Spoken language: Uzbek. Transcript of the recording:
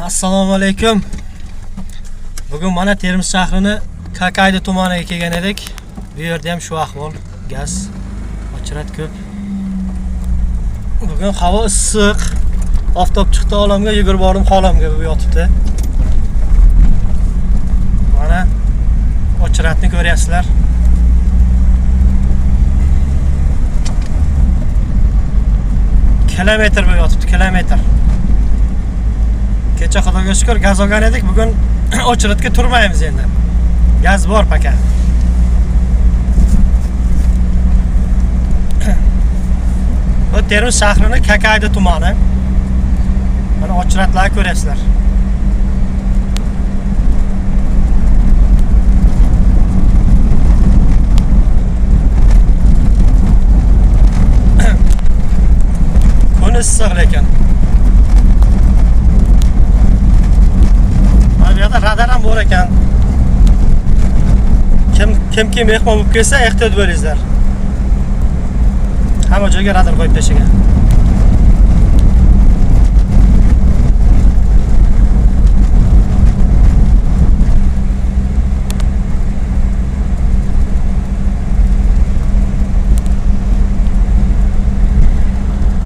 Assalomu alaykum. Bugun mana Termiz shahrini Kakaydi tumaniga kelgan edik. Bu yerda ham shu ahvol, gaz, ochrat ko'p. Bugun havo issiq. Oftob chiqdi olamga, yugurib bordim xolamga bu yotibdi. Mana ochratni ko'ryapsizlar. Kilometr bu yotibdi, kilometr. Kecha Xudoga shukr gaz olgan edik, bugun ochratga turmaymiz endi. Gaz bor paka. Bu Termiz shahrining Kakaydi tumani. Mana ochratlarni ko'ryapsizlar. Kun issiq lekin. Bu yerda radar ham bor ekan. Kim mehmon bo'lib kelsa, ehtiyot bo'lingizlar. Hamma joyga radar qo'yib tashlagan.